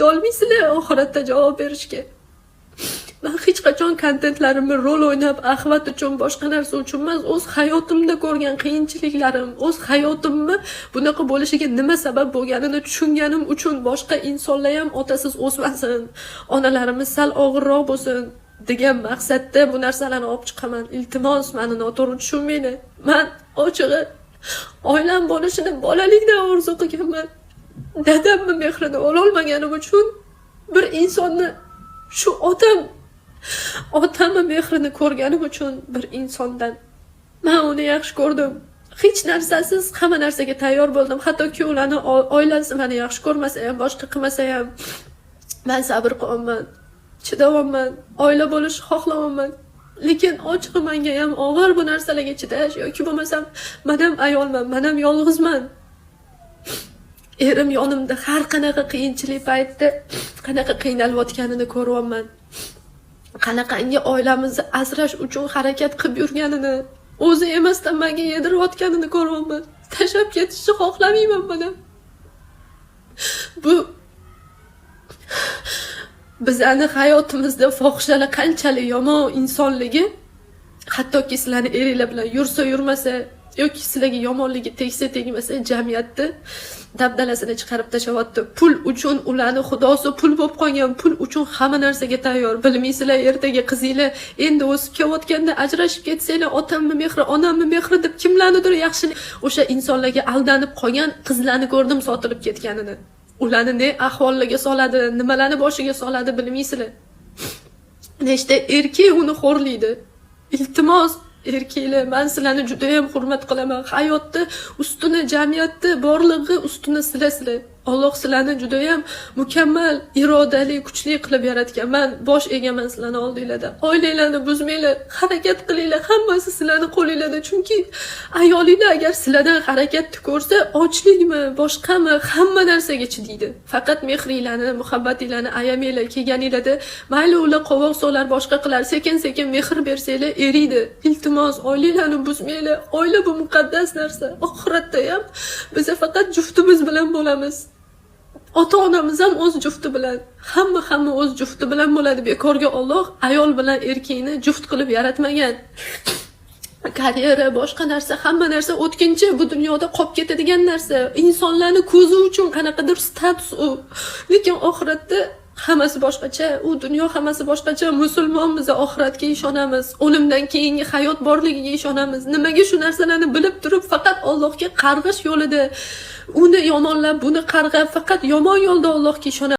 udolmaysizlar oxiratda javob berishga. Men hech qachon kontentlarimni rol o'ynab, axlat uchun, boshqa narsa uchun emas, o'z hayotimda ko'rgan qiyinchiliklarim, o'z hayotimni bunaqa bo'lishiga nima sabab bo'lganini tushunganim uchun boshqa insonlar ham otasiz o'smasin, onalarimiz sal og'irroq bo'lsin degan maqsadda bu narsalarni olib chiqaman. Iltimos, meni noto'g'ri tushunmanglar. Men ochig'i oilam bo'lishini bolalikdan orzu qilganman. Dadamni mehrini ololmaganim uchun bir insonni shu otamni mehrini ko'rganim uchun bir insondan men uni yaxshi ko'rdim. Hech narsasiz hamma narsaga tayyor bo'ldim. Hattoki ularni oilasi meni yaxshi ko'rmasa ham, boshqa qilmasa ham men sabr qilaman, chidaman, oila bo'lishni xohlamayman. Lekin ochig'i menga ham og'ir bu narsalarga chidash yoki bo'lmasam men ham ayolman, men ham yolg'izman. Erim yonimda har qanaqa qiyinchilik paytda qanaqa qiynalayotganini ko'ryapman. Qanaqangi oilamizni asrash uchun harakat qilib yurganini, o'zi emasdan menga yedirayotganini ko'ryapman. Tashlab ketishni xohlamayman mana. Bu bizning hayotimizda fohishalar qanchalik yomon insonligi, hattoki sizlarni eringlar bilan yursa yurmasa yoki sizlarga yomonligi tegsa tegmasa jamiyatda dabdalasini chiqarib tashlayapti. Pul uchun ularni xudosi pul bo'lib qolgan, pul uchun hamma narsaga tayyor. Bilmaysizlar, ertaga qizinglar endi o'sib kelayotganda ajrashib ketsanglar, otamni mehri, onamni mehri deb kimlarnidir yaxshilik o'sha insonlarga aldanib qolgan qizlarni ko'rdim sotilib ketganini. Ularni ne ahvollarga soladi, nimalarni boshiga soladi bilmaysizlar. Nechta erkak uni xo'rlaydi. Iltimos, erkaklar, men sizlarni juda ham hurmat qilaman. Hayotda ustuni, jamiyatda borlig'i ustuni sizlar. Alloh sizlarni juda ham mukammal, irodali, kuchli qilib yaratgan. Men bosh egaman sizlarni oldinglarda. Oilalarni buzmanglar, harakat qilinglar, hammasi sizlarni qo'linglarda. Chunki ayolinglar agar sizlardan harakatni ko'rsa, ochlikmi, boshqami, hamma narsaga chidaydi. Faqat mehringlarni, muhabbatinglarni ayamanglar. Kelganinglarda mayli ular qovoq solar, boshqa qilar, sekin-sekin mehr bersanglar, eriydi. Iltimos, oilalarni buzmanglar. Oila bu muqaddas narsa. Oxiratda ham biz faqat juftimiz bilan bo'lamiz. Ota-onamiz ham o'z jufti bilan, hamma o'z jufti bilan bo'ladi. Bekorga Alloh ayol bilan erkakni juft qilib yaratmagan. Karyera, boshqa narsa, hamma narsa o'tkinchi, bu dunyoda qolib ketadigan narsa. Insonlarning ko'zi uchun qanaqadir status u. Lekin oxiratda hammasi boshqacha, u dunyo hammasi boshqacha. Musulmonmiz, oxiratga ishonamiz, o'limdan keyingi hayot borligiga ishonamiz. Nimaga shu narsalarni bilib turib faqat Allohga qarg'ish yo'lida uni yomonlab, buni qarg'ab, faqat yomon yo'lda Allohga ishonamiz.